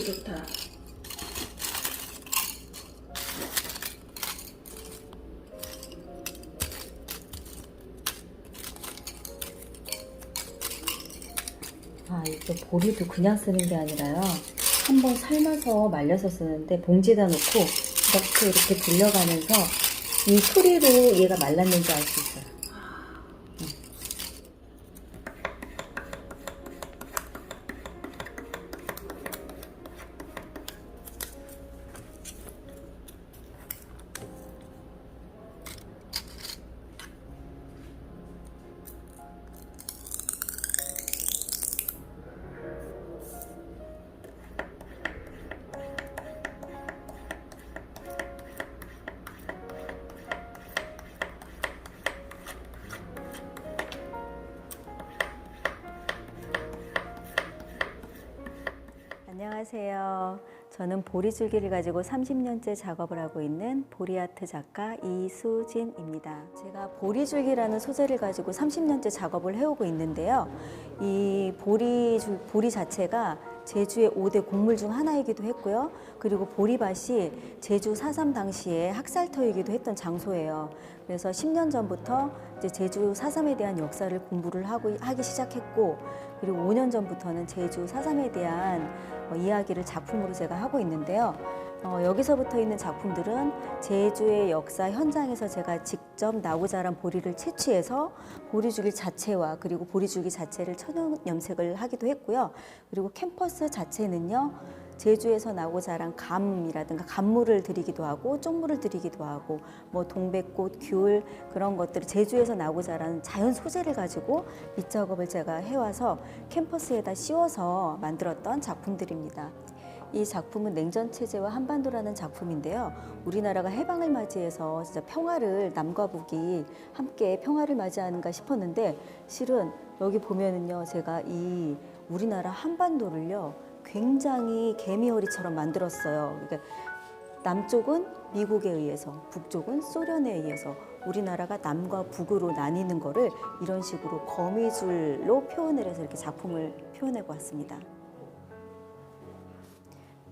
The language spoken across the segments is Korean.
보기 좋다. 아, 이거 보리도 그냥 쓰는 게 아니라요. 한번 삶아서 말려서 쓰는데 봉지에다 놓고 이렇게 돌려가면서 이 소리로 얘가 말랐는지 알 수 있어요. 안녕하세요. 저는 보리줄기를 가지고 30년째 작업을 하고 있는 보리아트 작가 이수진입니다. 제가 보리줄기라는 소재를 가지고 30년째 작업을 해오고 있는데요. 이 보리 자체가 제주의 5대 곡물 중 하나이기도 했고요. 그리고 보리밭이 제주 4.3 당시에 학살터이기도 했던 장소예요. 그래서 10년 전부터 이제 제주 4.3에 대한 역사를 공부를 하기 시작했고, 그리고 5년 전부터는 제주 4.3에 대한 이야기를 작품으로 제가 하고 있는데요. 여기서부터 있는 작품들은 제주의 역사 현장에서 제가 직접 나고 자란 보리를 채취해서 보리줄기 자체와 그리고 보리줄기 자체를 천연 염색을 하기도 했고요. 그리고 캠퍼스 자체는요, 제주에서 나고 자란 감이라든가 감물을 드리기도 하고 쪽물을 드리기도 하고 뭐 동백꽃, 귤 그런 것들을 제주에서 나고 자란 자연 소재를 가지고 밑 작업을 제가 해와서 캠퍼스에다 씌워서 만들었던 작품들입니다. 이 작품은 냉전체제와 한반도라는 작품인데요. 우리나라가 해방을 맞이해서 진짜 평화를, 남과 북이 함께 평화를 맞이하는가 싶었는데, 실은 여기 보면은요, 제가 이 우리나라 한반도를요 굉장히 개미허리처럼 만들었어요. 그러니까 남쪽은 미국에 의해서, 북쪽은 소련에 의해서 우리나라가 남과 북으로 나뉘는 거를 이런 식으로 거미줄로 표현을 해서 이렇게 작품을 표현해 보았습니다.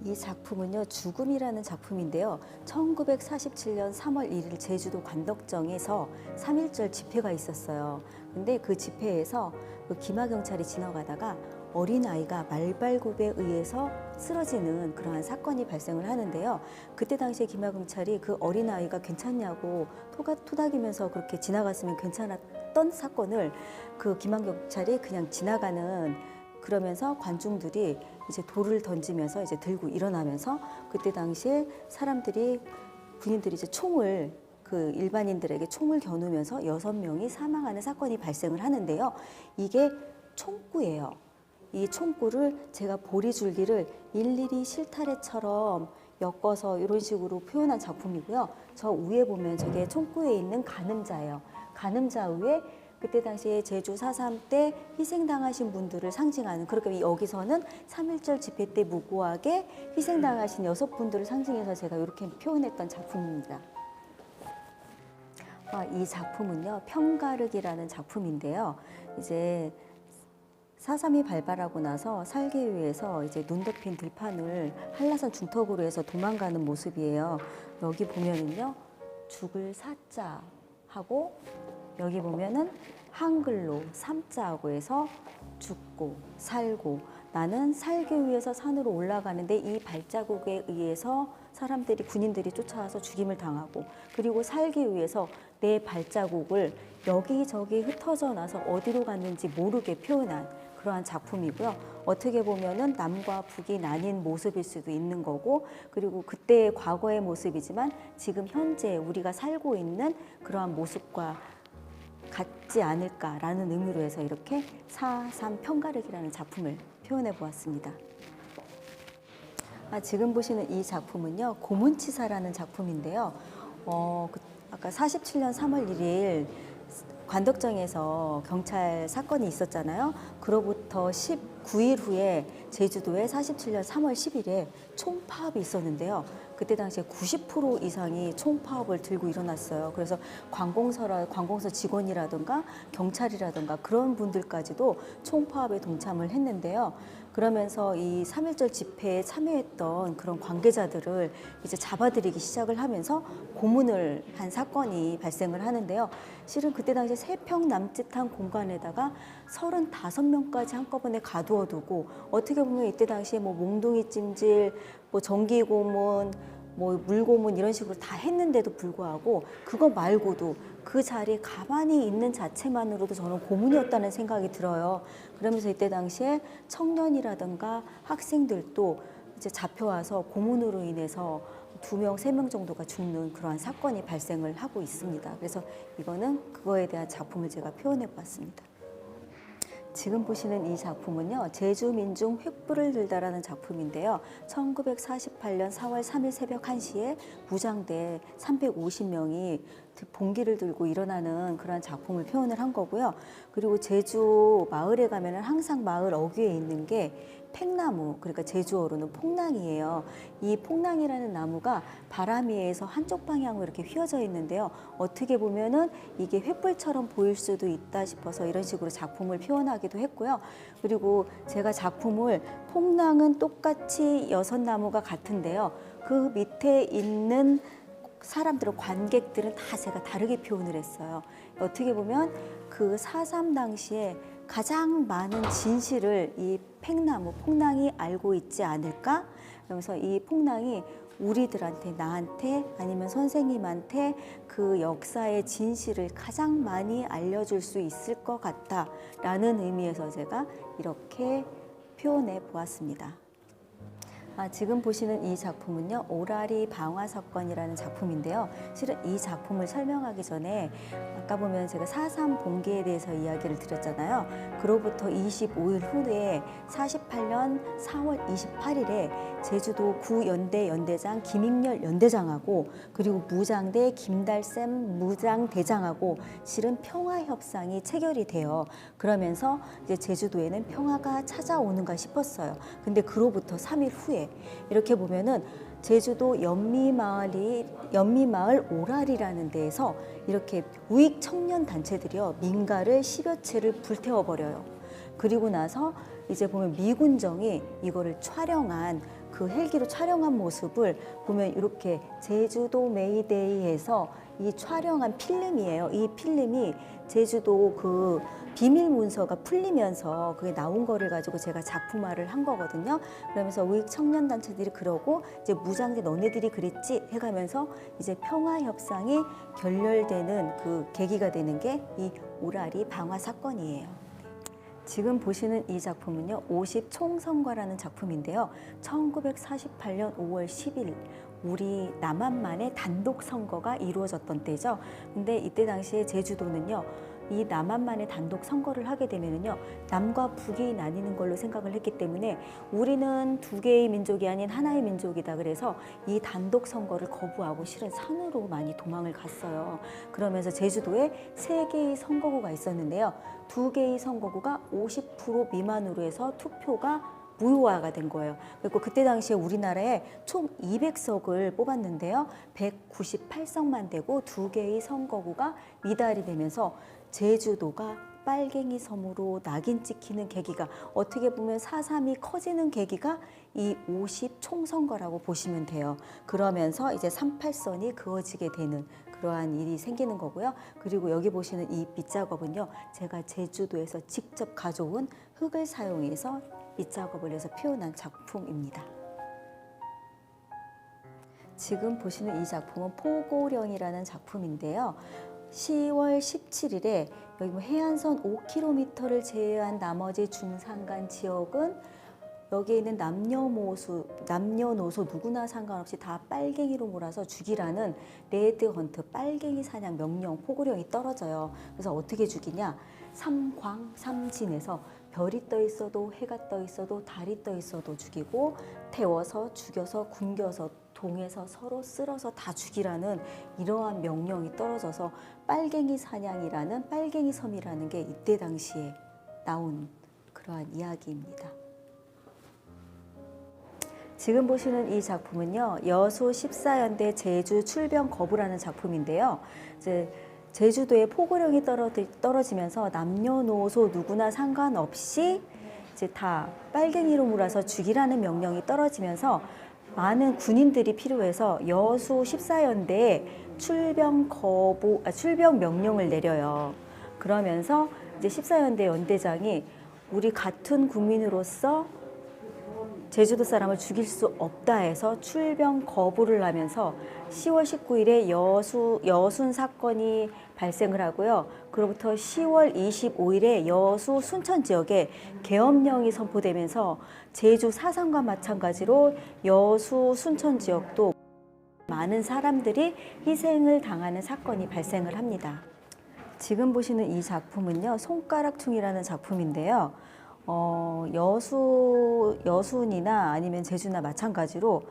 이 작품은요, 죽음이라는 작품인데요. 1947년 3월 1일 제주도 관덕정에서 3.1절 집회가 있었어요. 근데 그 집회에서 그 기마경찰이 지나가다가 어린아이가 말발굽에 의해서 쓰러지는 그러한 사건이 발생을 하는데요. 그때 당시에 기마경찰이 그 어린아이가 괜찮냐고 토닥이면서 그렇게 지나갔으면 괜찮았던 사건을 그 기마경찰이 그냥 지나가는, 그러면서 관중들이 이제 돌을 던지면서 이제 들고 일어나면서 그때 당시에 군인들이 이제 총을, 그 일반인들에게 총을 겨누면서 6명이 사망하는 사건이 발생을 하는데요. 이게 총구예요. 이 총구를 제가 보리줄기를 일일이 실타래처럼 엮어서 이런 식으로 표현한 작품이고요. 저 위에 보면 저게 총구에 있는 가늠자예요. 가늠자 위에 그때 당시에 제주 4.3 때 희생당하신 분들을 상징하는, 그렇게 여기서는 3.1절 집회 때 무고하게 희생당하신 6분들을 상징해서 제가 이렇게 표현했던 작품입니다. 이 작품은요, 평가르기라는 작품인데요. 이제 4.3이 발발하고 나서 살기 위해서 이제 눈 덮인 들판을 한라산 중턱으로 해서 도망가는 모습이에요. 여기 보면은요, 죽을 사자 하고, 여기 보면은 한글로 삼자하고 해서 죽고 살고, 나는 살기 위해서 산으로 올라가는데 이 발자국에 의해서 사람들이, 군인들이 쫓아와서 죽임을 당하고, 그리고 살기 위해서 내 발자국을 여기저기 흩어져 나서 어디로 갔는지 모르게 표현한 그러한 작품이고요. 어떻게 보면은 남과 북이 나뉜 모습일 수도 있는 거고, 그리고 그때의 과거의 모습이지만 지금 현재 우리가 살고 있는 그러한 모습과 같지 않을까라는 의미로 해서 이렇게 4.3 평가르기라는 작품을 표현해 보았습니다. 지금 보시는 이 작품은요, 고문치사라는 작품인데요. 아까 47년 3월 1일 관덕정에서 경찰 사건이 있었잖아요. 그로부터 19일 후에 제주도에 47년 3월 10일에 총파업이 있었는데요. 그때 당시에 90% 이상이 총파업을 들고 일어났어요. 그래서 관공서 직원이라든가 경찰이라든가 그런 분들까지도 총파업에 동참을 했는데요. 그러면서 이 3.1절 집회에 참여했던 그런 관계자들을 이제 잡아들이기 시작을 하면서 고문을 한 사건이 발생을 하는데요. 실은 그때 당시에 3평 남짓한 공간에다가 35명까지 한꺼번에 가두어두고, 어떻게 보면 이때 당시에 뭐 몽둥이 찜질, 뭐 전기 고문, 뭐 물고문 이런 식으로 다 했는데도 불구하고 그거 말고도 그 자리에 가만히 있는 자체만으로도 저는 고문이었다는 생각이 들어요. 그러면서 이때 당시에 청년이라든가 학생들도 이제 잡혀와서 고문으로 인해서 2명, 3명 정도가 죽는 그러한 사건이 발생을 하고 있습니다. 그래서 이거는 그거에 대한 작품을 제가 표현해 봤습니다. 지금 보시는 이 작품은요, 제주민중 횃불을 들다라는 작품인데요. 1948년 4월 3일 새벽 1시에 무장대 350명이 봉기를 들고 일어나는 그런 작품을 표현을 한 거고요. 그리고 제주 마을에 가면은 항상 마을 어귀에 있는 게 팽나무, 그러니까 제주어로는 폭낭이에요. 이 폭낭이라는 나무가 바람위에서 한쪽 방향으로 이렇게 휘어져 있는데요. 어떻게 보면은 이게 횃불처럼 보일 수도 있다 싶어서 이런 식으로 작품을 표현하기도 했고요. 그리고 제가 작품을 폭낭은 똑같이 6나무가 같은데요. 그 밑에 있는 사람들은, 관객들은 다 제가 다르게 표현을 했어요. 어떻게 보면 그 4.3 당시에 가장 많은 진실을 이 팽나무, 폭낭이 알고 있지 않을까? 그러면서 이 폭낭이 우리들한테, 나한테 아니면 선생님한테 그 역사의 진실을 가장 많이 알려줄 수 있을 것 같다라는 의미에서 제가 이렇게 표현해 보았습니다. 지금 보시는 이 작품은요, 오라리 방화 사건이라는 작품인데요. 실은 이 작품을 설명하기 전에 아까 보면 제가 4.3 봉기에 대해서 이야기를 드렸잖아요. 그로부터 25일 후에 48년 4월 28일에 제주도 구연대 연대장 김익렬 연대장하고 그리고 무장대 김달샘 무장대장하고 실은 평화협상이 체결이 돼요. 그러면서 이제 제주도에는 평화가 찾아오는가 싶었어요. 근데 그로부터 3일 후에 이렇게 보면은 제주도 연미마을 오라리라는 데에서 이렇게 우익 청년 단체들이요, 민가를 10여 채를 불태워 버려요. 그리고 나서 이제 보면 미군정이 이거를 촬영한, 그 헬기로 촬영한 모습을 보면 이렇게 제주도 메이데이에서 이 촬영한 필름이에요. 이 필름이 제주도 그 비밀 문서가 풀리면서 그게 나온 거를 가지고 제가 작품화를 한 거거든요. 그러면서 우익 청년 단체들이 그러고 이제 무장대 너네들이 그랬지 해가면서 이제 평화 협상이 결렬되는 그 계기가 되는 게 이 오라리 방화 사건이에요. 지금 보시는 이 작품은요, 50 총선과라는 작품인데요. 1948년 5월 10일 우리 남한만의 단독 선거가 이루어졌던 때죠. 근데 이때 당시에 제주도는요, 이 남한만의 단독 선거를 하게 되면은요, 남과 북이 나뉘는 걸로 생각을 했기 때문에 우리는 두 개의 민족이 아닌 하나의 민족이다. 그래서 이 단독 선거를 거부하고 실은 산으로 많이 도망을 갔어요. 그러면서 제주도에 3개의 선거구가 있었는데요. 2개의 선거구가 50% 미만으로 해서 투표가 무효화가 된 거예요. 그리고 그때 당시에 우리나라에 총 200석을 뽑았는데요. 198석만 되고 2개의 선거구가 미달이 되면서 제주도가 빨갱이 섬으로 낙인 찍히는 계기가, 어떻게 보면 4.3이 커지는 계기가 이 50 총선거라고 보시면 돼요. 그러면서 이제 38선이 그어지게 되는 그러한 일이 생기는 거고요. 그리고 여기 보시는 이 밑작업은요, 제가 제주도에서 직접 가져온 흙을 사용해서 밑작업을 해서 표현한 작품입니다. 지금 보시는 이 작품은 포고령이라는 작품인데요. 10월 17일에 여기 뭐 해안선 5km를 제외한 나머지 중산간 지역은 여기에 있는 남녀노소 누구나 상관없이 다 빨갱이로 몰아서 죽이라는 레드 헌트, 빨갱이 사냥 명령, 포고령이 떨어져요. 그래서 어떻게 죽이냐? 삼광 삼진에서 별이 떠 있어도 해가 떠 있어도 달이 떠 있어도 죽이고, 태워서 죽여서 굶겨서 동해서 서로 쓸어서 다 죽이라는 이러한 명령이 떨어져서 빨갱이 사냥이라는, 빨갱이 섬이라는 게 이때 당시에 나온 그러한 이야기입니다. 지금 보시는 이 작품은요, 여수 14연대 제주 출병 거부라는 작품인데요. 이제 제주도에 포고령이 떨어지면서 남녀노소 누구나 상관없이 이제 다 빨갱이로 몰아서 죽이라는 명령이 떨어지면서 많은 군인들이 필요해서 여수 14연대에 출병 명령을 내려요. 그러면서 이제 14연대 연대장이 우리 같은 국민으로서 제주도 사람을 죽일 수 없다 해서 출병 거부를 하면서 10월 19일에 여순 사건이 발생을 하고요. 그로부터 10월 25일에 여수 순천 지역에 계엄령이 선포되면서 제주 4.3과 마찬가지로 여수 순천 지역도 많은 사람들이 희생을 당하는 사건이 발생을 합니다. 지금 보시는 이 작품은요, 손가락충이라는 작품인데요. 여순이나 아니면 제주나 마찬가지로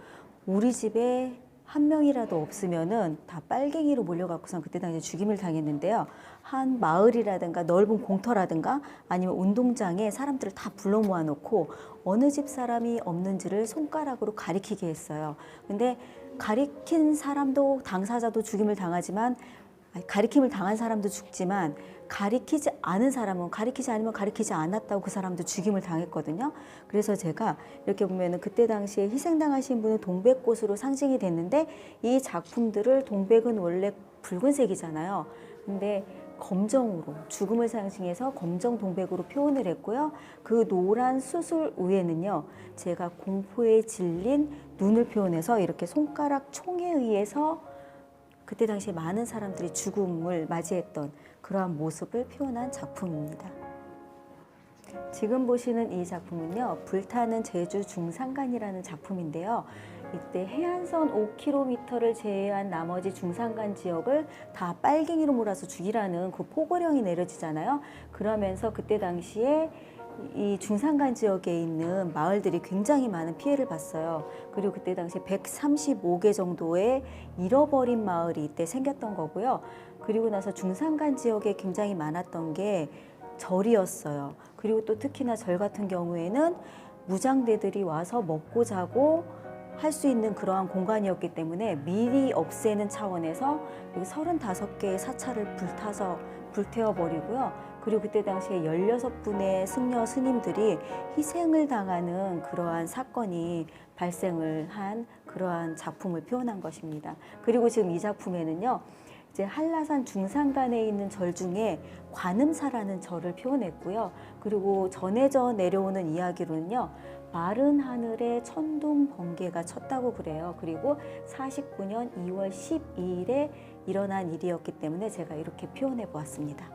우리 집에 한 명이라도 없으면은 다 빨갱이로 몰려갖고선 그때 당시에 죽임을 당했는데요. 한 마을이라든가 넓은 공터라든가 아니면 운동장에 사람들을 다 불러 모아놓고 어느 집 사람이 없는지를 손가락으로 가리키게 했어요. 근데 가리킨 사람도 당사자도 죽임을 당하지만 가리킴을 당한 사람도 죽지만 가리키지 않은 사람은 가리키지 않으면 가리키지 않았다고 그 사람도 죽임을 당했거든요. 그래서 제가 이렇게 보면은 그때 당시에 희생당하신 분은 동백꽃으로 상징이 됐는데 이 작품들을 동백은 원래 붉은색이잖아요. 근데 검정으로 죽음을 상징해서 검정 동백으로 표현을 했고요. 그 노란 수술 위에는요, 제가 공포에 질린 눈을 표현해서 이렇게 손가락 총에 의해서 그때 당시에 많은 사람들이 죽음을 맞이했던 그러한 모습을 표현한 작품입니다. 지금 보시는 이 작품은요, 불타는 제주 중산간이라는 작품인데요. 이때 해안선 5km를 제외한 나머지 중산간 지역을 다 빨갱이로 몰아서 죽이라는 그 포고령이 내려지잖아요. 그러면서 그때 당시에 이 중산간 지역에 있는 마을들이 굉장히 많은 피해를 봤어요. 그리고 그때 당시에 135개 정도의 잃어버린 마을이 이때 생겼던 거고요. 그리고 나서 중산간 지역에 굉장히 많았던 게 절이었어요. 그리고 또 특히나 절 같은 경우에는 무장대들이 와서 먹고 자고 할 수 있는 그러한 공간이었기 때문에 미리 없애는 차원에서 35개의 사찰을 불태워버리고요. 그리고 그때 당시에 16분의 승려 스님들이 희생을 당하는 그러한 사건이 발생을 한 그러한 작품을 표현한 것입니다. 그리고 지금 이 작품에는요, 이제 한라산 중산간에 있는 절 중에 관음사라는 절을 표현했고요. 그리고 전해져 내려오는 이야기로는요, 마른 하늘에 천둥 번개가 쳤다고 그래요. 그리고 49년 2월 12일에 일어난 일이었기 때문에 제가 이렇게 표현해 보았습니다.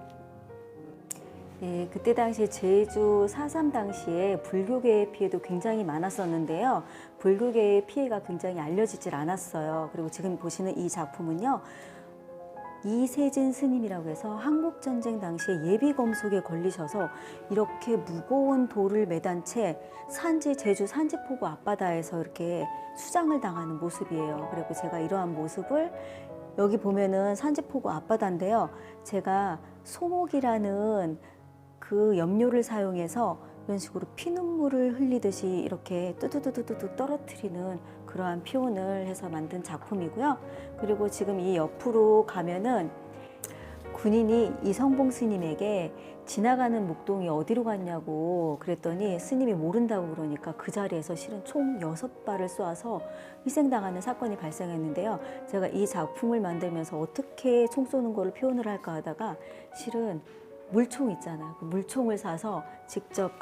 예, 그때 당시 제주 4.3 당시에 불교계의 피해도 굉장히 많았었는데요. 불교계의 피해가 굉장히 알려지질 않았어요. 그리고 지금 보시는 이 작품은요, 이세진 스님이라고 해서 한국전쟁 당시에 예비검속에 걸리셔서 이렇게 무거운 돌을 매단 채 제주 산지포구 앞바다에서 이렇게 수장을 당하는 모습이에요. 그리고 제가 이러한 모습을 여기 보면은 산지포구 앞바다인데요. 제가 소목이라는 그 염료를 사용해서 이런 식으로 피눈물을 흘리듯이 이렇게 뚜두두두두 떨어뜨리는 그러한 표현을 해서 만든 작품이고요. 그리고 지금 이 옆으로 가면은 군인이 이성봉 스님에게 지나가는 목동이 어디로 갔냐고 그랬더니 스님이 모른다고 그러니까 그 자리에서 실은 총 6발을 쏘아서 희생당하는 사건이 발생했는데요. 제가 이 작품을 만들면서 어떻게 총 쏘는 거를 표현을 할까 하다가 실은 물총 있잖아요. 그 물총을 사서 직접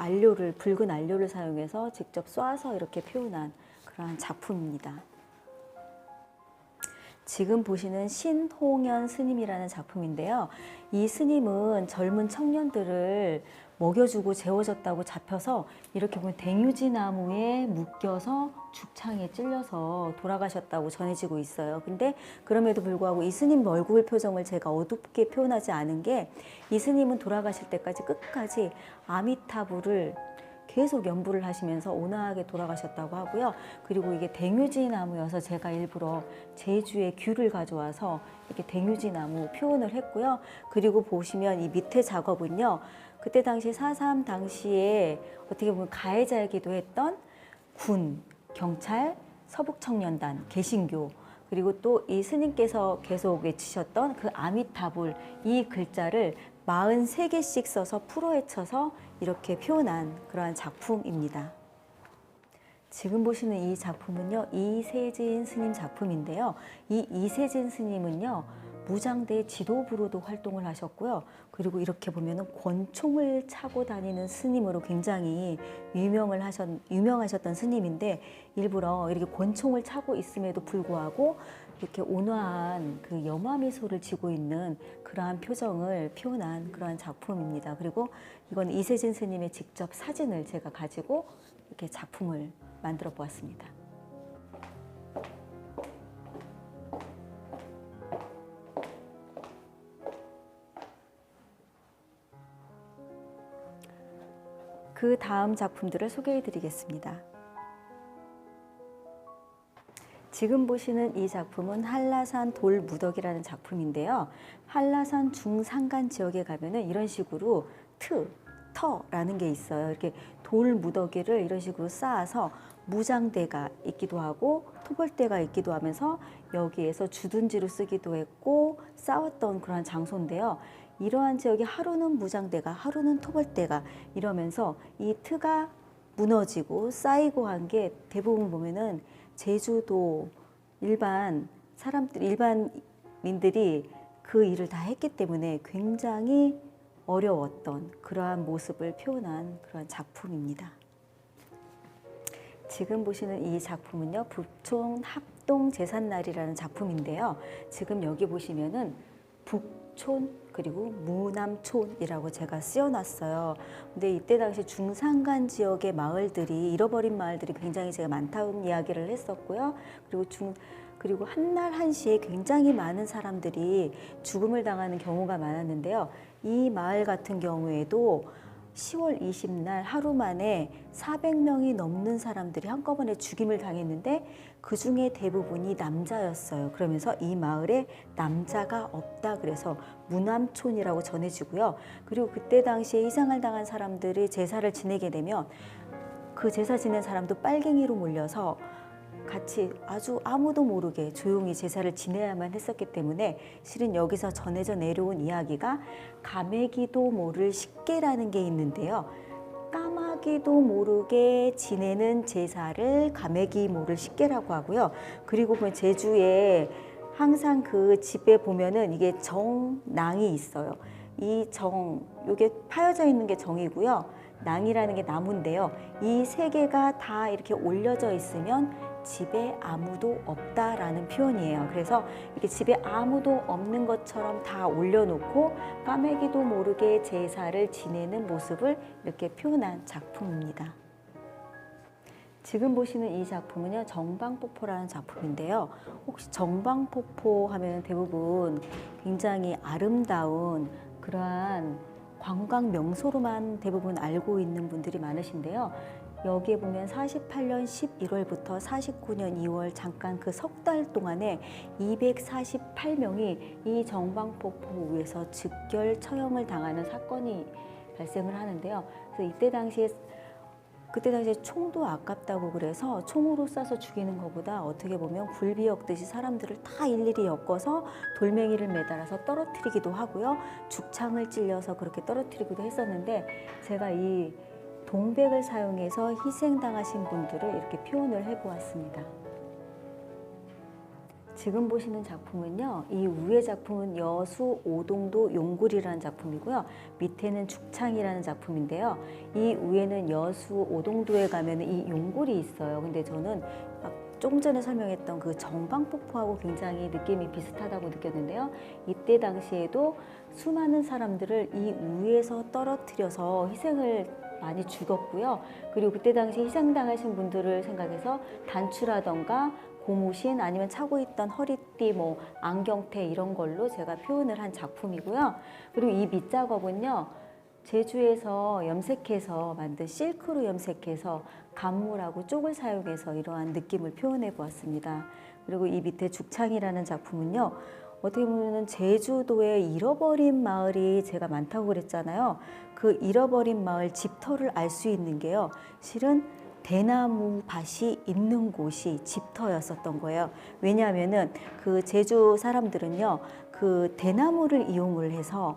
붉은 안료를 사용해서 직접 쏴서 이렇게 표현한 그러한 작품입니다. 지금 보시는 신홍연 스님이라는 작품인데요. 이 스님은 젊은 청년들을 먹여주고 재워줬다고 잡혀서 이렇게 보면 댕유지 나무에 묶여서 죽창에 찔려서 돌아가셨다고 전해지고 있어요. 근데 그럼에도 불구하고 이 스님 얼굴 표정을 제가 어둡게 표현하지 않은 게 이 스님은 돌아가실 때까지 끝까지 아미타불을 계속 연부를 하시면서 온화하게 돌아가셨다고 하고요. 그리고 이게 댕유지 나무여서 제가 일부러 제주의 귤을 가져와서 이렇게 댕유지 나무 표현을 했고요. 그리고 보시면 이 밑에 작업은요, 그때 당시 4.3 당시에 어떻게 보면 가해자이기도 했던 군, 경찰, 서북청년단, 개신교, 그리고 또 이 스님께서 계속 외치셨던 그 아미타불 이 글자를 43개씩 써서 풀어헤쳐서 이렇게 표현한 그러한 작품입니다. 지금 보시는 이 작품은요, 이세진 스님 작품인데요. 이 이세진 스님은요, 무장대 지도부로도 활동을 하셨고요. 그리고 이렇게 보면은 권총을 차고 다니는 스님으로 굉장히 유명하셨던 스님인데, 일부러 이렇게 권총을 차고 있음에도 불구하고 이렇게 온화한 그 염화미소를 지고 있는 그러한 표정을 표현한 그러한 작품입니다. 그리고 이건 이세진 스님의 직접 사진을 제가 가지고 이렇게 작품을 만들어 보았습니다. 그 다음 작품들을 소개해 드리겠습니다. 지금 보시는 이 작품은 한라산 돌무더기라는 작품인데요. 한라산 중산간 지역에 가면은 이런 식으로 터라는 게 있어요. 이렇게 돌무더기를 이런 식으로 쌓아서 무장대가 있기도 하고 토벌대가 있기도 하면서 여기에서 주둔지로 쓰기도 했고 싸웠던 그런 장소인데요. 이러한 지역이 하루는 무장대가 하루는 토벌대가 이러면서 이 트가 무너지고 쌓이고 한 게 대부분 보면은 제주도 일반민들이 그 일을 다 했기 때문에 굉장히 어려웠던 그러한 모습을 표현한 그런 작품입니다. 지금 보시는 이 작품은요, 북촌 합동제삿날이라는 작품인데요. 지금 여기 보시면은 북촌 그리고 무남촌이라고 제가 씌워놨어요. 근데 이때 당시 중산간 지역의 마을들이 잃어버린 마을들이 굉장히 제가 많다는 이야기를 했었고요. 그리고 한날 한시에 굉장히 많은 사람들이 죽음을 당하는 경우가 많았는데요. 이 마을 같은 경우에도 10월 20날 하루 만에 400명이 넘는 사람들이 한꺼번에 죽임을 당했는데 그 중에 대부분이 남자였어요. 그러면서 이 마을에 남자가 없다 그래서 무남촌이라고 전해지고요. 그리고 그때 당시에 희생을 당한 사람들이 제사를 지내게 되면 그 제사 지낸 사람도 빨갱이로 몰려서 같이 아주 아무도 모르게 조용히 제사를 지내야만 했었기 때문에 실은 여기서 전해져 내려온 이야기가 까매기도 모를 식계라는 게 있는데요. 까마귀도 모르게 지내는 제사를 까매기 모를 식계라고 하고요. 그리고 제주에 항상 그 집에 보면은 이게 정낭이 있어요. 이 이게 파여져 있는 게 정이고요. 낭이라는 게 나무인데요. 이 세 개가 다 이렇게 올려져 있으면 집에 아무도 없다라는 표현이에요. 그래서 이렇게 집에 아무도 없는 것처럼 다 올려놓고 까매기도 모르게 제사를 지내는 모습을 이렇게 표현한 작품입니다. 지금 보시는 이 작품은요, 정방폭포라는 작품인데요. 혹시 정방폭포 하면 대부분 굉장히 아름다운 그러한 관광 명소로만 대부분 알고 있는 분들이 많으신데요. 여기에 보면 48년 11월부터 49년 2월 잠깐 그 석 달 동안에 248명이 이 정방폭포 위에서 즉결 처형을 당하는 사건이 발생을 하는데요. 그래서 그때 당시에 총도 아깝다고 그래서 총으로 쏴서 죽이는 것보다 어떻게 보면 굴비 엮듯이 사람들을 다 일일이 엮어서 돌멩이를 매달아서 떨어뜨리기도 하고요. 죽창을 찔려서 그렇게 떨어뜨리기도 했었는데 제가 이 동백을 사용해서 희생당하신 분들을 이렇게 표현을 해보았습니다. 지금 보시는 작품은요, 이 위의 작품은 여수 오동도 용굴이라는 작품이고요. 밑에는 죽창이라는 작품인데요. 이 위에는 여수 오동도에 가면 이 용굴이 있어요. 근데 저는 조금 전에 설명했던 그 정방폭포하고 굉장히 느낌이 비슷하다고 느꼈는데요. 이때 당시에도 수많은 사람들을 이 위에서 떨어뜨려서 희생을 많이 죽었고요. 그리고 그때 당시 희생당하신 분들을 생각해서 단추라던가 고무신 아니면 차고 있던 허리띠, 안경테 이런 걸로 제가 표현을 한 작품이고요. 그리고 이 밑작업은요, 제주에서 염색해서 만든 실크로 염색해서 간물하고 쪽을 사용해서 이러한 느낌을 표현해 보았습니다. 그리고 이 밑에 죽창이라는 작품은요, 어떻게 보면 제주도에 잃어버린 마을이 제가 많다고 그랬잖아요. 그 잃어버린 마을 집터를 알 수 있는 게요, 실은 대나무 밭이 있는 곳이 집터였었던 거예요. 왜냐하면은 그 제주 사람들은요, 그 대나무를 이용을 해서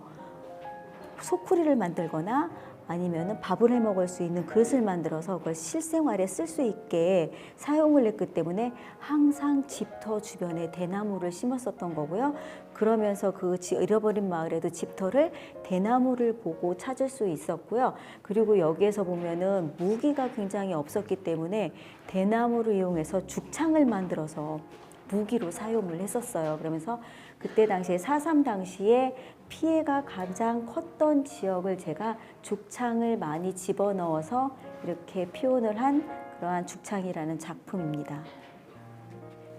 소쿠리를 만들거나 아니면은 밥을 해 먹을 수 있는 그릇을 만들어서 그걸 실생활에 쓸 수 있게 사용을 했기 때문에 항상 집터 주변에 대나무를 심었었던 거고요. 그러면서 그 잃어버린 마을에도 집터를 대나무를 보고 찾을 수 있었고요. 그리고 여기에서 보면은 무기가 굉장히 없었기 때문에 대나무를 이용해서 죽창을 만들어서 무기로 사용을 했었어요. 그러면서 그때 당시에 4.3 당시에 피해가 가장 컸던 지역을 제가 죽창을 많이 집어넣어서 이렇게 표현을 한 그러한 죽창이라는 작품입니다.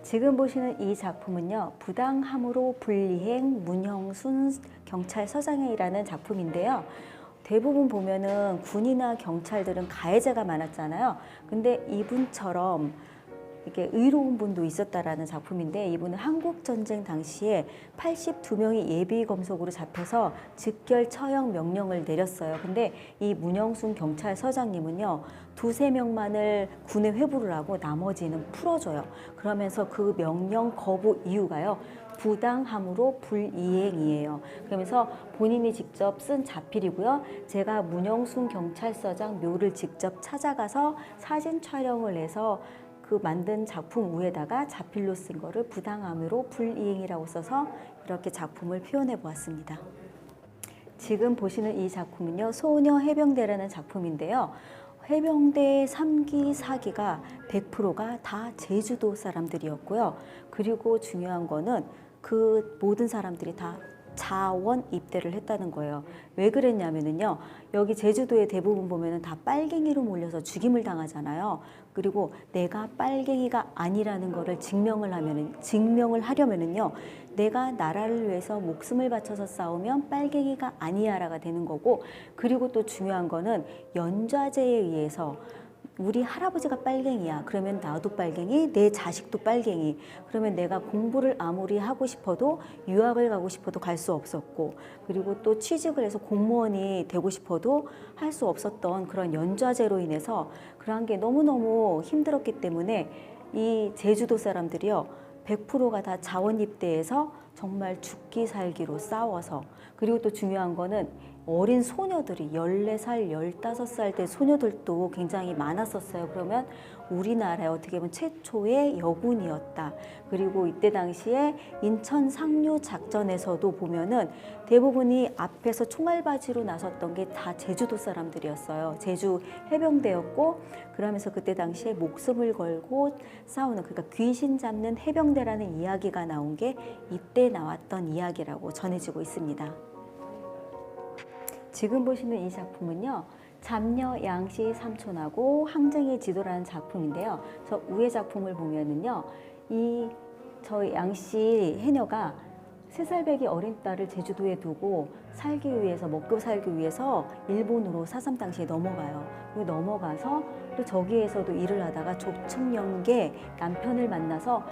지금 보시는 이 작품은요, 부당함으로 불이행 문형순 경찰서장이라는 작품인데요. 대부분 보면은 군이나 경찰들은 가해자가 많았잖아요. 근데 이분처럼 이렇게 의로운 분도 있었다라는 작품인데, 이분은 한국전쟁 당시에 82명이 예비검속으로 잡혀서 즉결 처형 명령을 내렸어요. 근데 이 문영순 경찰서장님은요, 2~3명만을 군에 회부를 하고 나머지는 풀어줘요. 그러면서 그 명령 거부 이유가요, 부당함으로 불이행이에요. 그러면서 본인이 직접 쓴 자필이고요. 제가 문영순 경찰서장 묘를 직접 찾아가서 사진 촬영을 해서 그 만든 작품 위에다가 자필로 쓴 거를 부당함으로 불이행이라고 써서 이렇게 작품을 표현해 보았습니다. 지금 보시는 이 작품은요, 소녀 해병대라는 작품인데요. 해병대 3기, 4기가 100%가 다 제주도 사람들이었고요. 그리고 중요한 거는 그 모든 사람들이 다 자원 입대를 했다는 거예요. 왜 그랬냐면요, 여기 제주도에 대부분 보면은 다 빨갱이로 몰려서 죽임을 당하잖아요. 그리고 내가 빨갱이가 아니라는 거를 증명을 하려면은요, 내가 나라를 위해서 목숨을 바쳐서 싸우면 빨갱이가 아니야라가 되는 거고, 그리고 또 중요한 거는 연좌제에 의해서 우리 할아버지가 빨갱이야. 그러면 나도 빨갱이, 내 자식도 빨갱이. 그러면 내가 공부를 아무리 하고 싶어도, 유학을 가고 싶어도 갈 수 없었고, 그리고 또 취직을 해서 공무원이 되고 싶어도 할 수 없었던 그런 연좌제로 인해서 그런 게 너무너무 힘들었기 때문에 이 제주도 사람들이요, 100%가 다 자원 입대해서 정말 죽기 살기로 싸워서, 그리고 또 중요한 거는 어린 소녀들이 14살, 15살 때 소녀들도 굉장히 많았었어요. 그러면 우리나라의 어떻게 보면 최초의 여군이었다. 그리고 이때 당시에 인천 상류 작전에서도 보면은 대부분이 앞에서 총알바지로 나섰던 게 다 제주도 사람들이었어요. 제주 해병대였고, 그러면서 그때 당시에 목숨을 걸고 싸우는, 그러니까 귀신 잡는 해병대라는 이야기가 나온 게 이때 나왔던 이야기라고 전해지고 있습니다. 지금 보시는 이 작품은요, 잡녀 양씨 삼촌하고 항쟁의 지도라는 작품인데요. 저 위에 작품을 보면은요, 저 양씨 해녀가 3살배기 어린 딸을 제주도에 두고 살기 위해서, 먹고 살기 위해서 일본으로 4.3 당시에 넘어가요. 그리고 넘어가서 또 저기에서도 일을 하다가 조충영계 남편을 만나서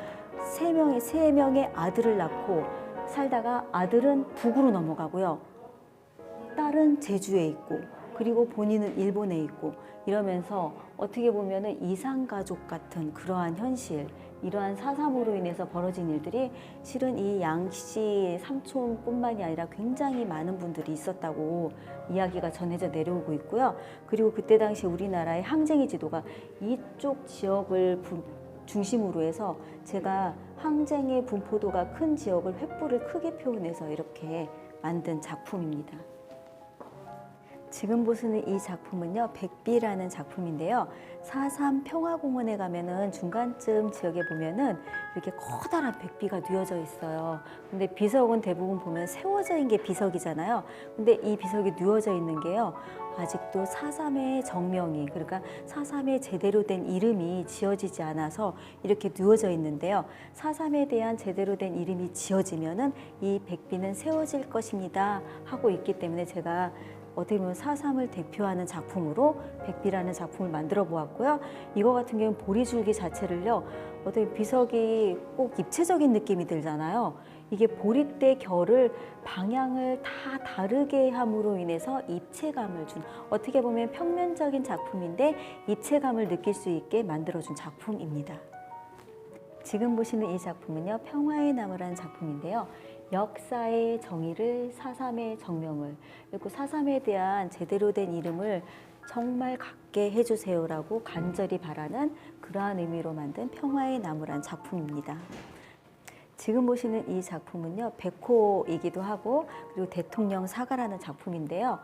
3명의 아들을 낳고 살다가 아들은 북으로 넘어가고요. 딸은 제주에 있고, 그리고 본인은 일본에 있고, 이러면서 어떻게 보면은 이상가족 같은 그러한 현실, 이러한 4.3으로 인해서 벌어진 일들이 실은 이 양씨 삼촌뿐만이 아니라 굉장히 많은 분들이 있었다고 이야기가 전해져 내려오고 있고요. 그리고 그때 당시 우리나라의 항쟁의 지도가 이쪽 지역을 중심으로 해서 제가 항쟁의 분포도가 큰 지역을 횃불을 크게 표현해서 이렇게 만든 작품입니다. 지금 보시는 이 작품은요, 백비라는 작품인데요. 4.3 평화공원에 가면은 중간쯤 지역에 보면은 이렇게 커다란 백비가 뉘어져 있어요. 근데 비석은 대부분 보면 세워져 있는 게 비석이잖아요. 근데 이 비석이 뉘어져 있는 게요, 아직도 4.3의 정명이, 그러니까 4.3의 제대로 된 이름이 지어지지 않아서 이렇게 뉘어져 있는데요. 4.3에 대한 제대로 된 이름이 지어지면은 이 백비는 세워질 것입니다 하고 있기 때문에 제가 어떻게 보면 4.3을 대표하는 작품으로 백비라는 작품을 만들어 보았고요. 이거 같은 경우는 보리줄기 자체를요, 어떻게 비석이 꼭 입체적인 느낌이 들잖아요. 이게 보리대 결을 방향을 다 다르게 함으로 인해서 입체감을 준, 어떻게 보면 평면적인 작품인데 입체감을 느낄 수 있게 만들어준 작품입니다. 지금 보시는 이 작품은요, 평화의 나무라는 작품인데요. 역사의 정의를 사삼의 정명을, 그리고 사삼에 대한 제대로 된 이름을 정말 갖게 해주세요라고 간절히 바라는 그러한 의미로 만든 평화의 나무란 작품입니다. 지금 보시는 이 작품은요, 백호이기도 하고 그리고 대통령 사과라는 작품인데요.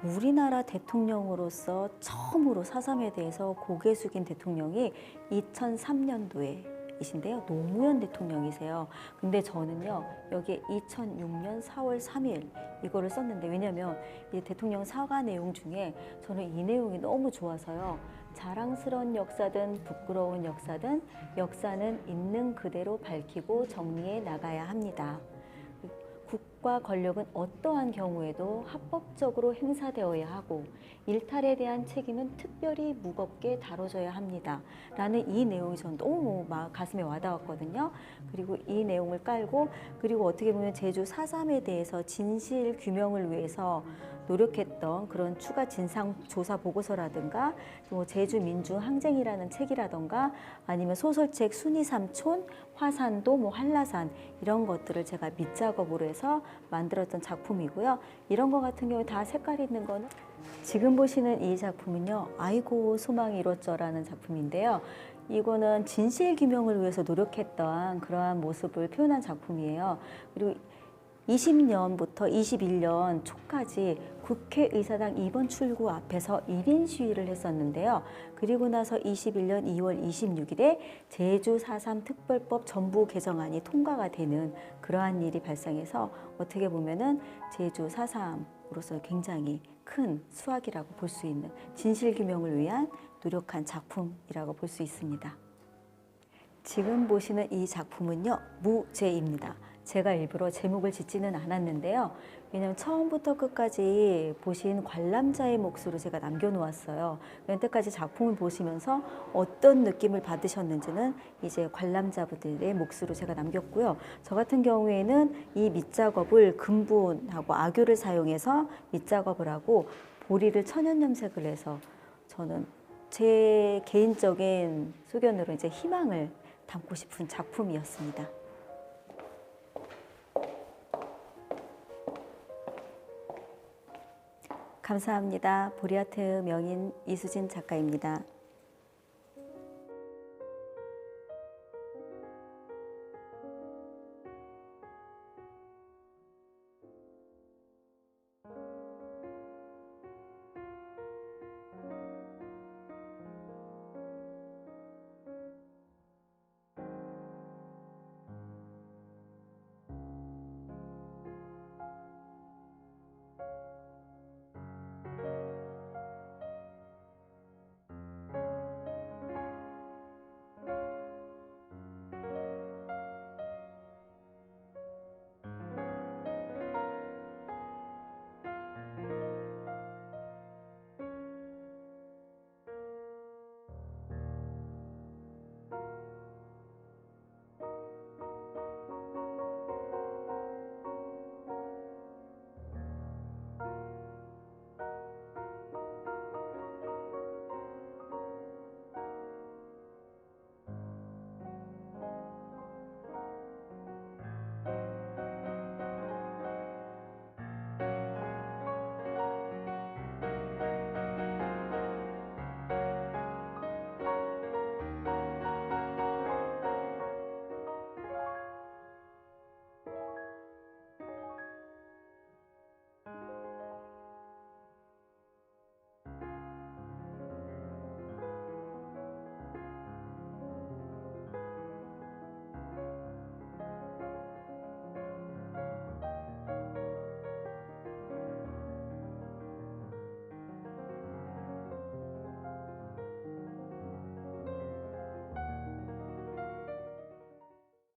우리나라 대통령으로서 처음으로 사삼에 대해서 고개 숙인 대통령이 2003년도에 이신데요. 노무현 대통령이세요. 근데 저는요, 여기에 2006년 4월 3일 이거를 썼는데, 왜냐면 이 대통령 사과 내용 중에 저는 이 내용이 너무 좋아서요. 자랑스러운 역사든 부끄러운 역사든 역사는 있는 그대로 밝히고 정리해 나가야 합니다. 국가 권력은 어떠한 경우에도 합법적으로 행사되어야 하고 일탈에 대한 책임은 특별히 무겁게 다뤄져야 합니다. 라는 이 내용이 전 너무 막 가슴에 와닿았거든요. 그리고 이 내용을 깔고, 그리고 어떻게 보면 제주 4.3에 대해서 진실 규명을 위해서 노력했던 그런 추가 진상조사 보고서라든가 또 제주 민주항쟁이라는 책이라든가 아니면 소설책 순이삼촌, 화산도, 한라산 이런 것들을 제가 밑작업으로 해서 만들었던 작품이고요. 이런 거 같은 경우에 다 색깔이 있는 거는 지금 보시는 이 작품은요. 아이고 소망이 이뤘죠라는 작품인데요. 이거는 진실규명을 위해서 노력했던 그러한 모습을 표현한 작품이에요. 그리고 20년부터 21년 초까지 국회의사당 2번 출구 앞에서 1인 시위를 했었는데요. 그리고 나서 21년 2월 26일에 제주 4.3 특별법 전부 개정안이 통과가 되는 그러한 일이 발생해서 어떻게 보면은 제주 4.3으로서 굉장히 큰 수확이라고 볼 수 있는 진실규명을 위한 노력한 작품이라고 볼 수 있습니다. 지금 보시는 이 작품은요, 무죄입니다. 제가 일부러 제목을 짓지는 않았는데요. 왜냐하면 처음부터 끝까지 보신 관람자의 몫으로 제가 남겨놓았어요. 여태까지 작품을 보시면서 어떤 느낌을 받으셨는지는 이제 관람자분들의 몫으로 제가 남겼고요. 저 같은 경우에는 이 밑작업을 금분하고 악교를 사용해서 밑작업을 하고 보리를 천연염색을 해서 저는 제 개인적인 소견으로 이제 희망을 담고 싶은 작품이었습니다. 감사합니다. 보리아트 명인 이수진 작가입니다.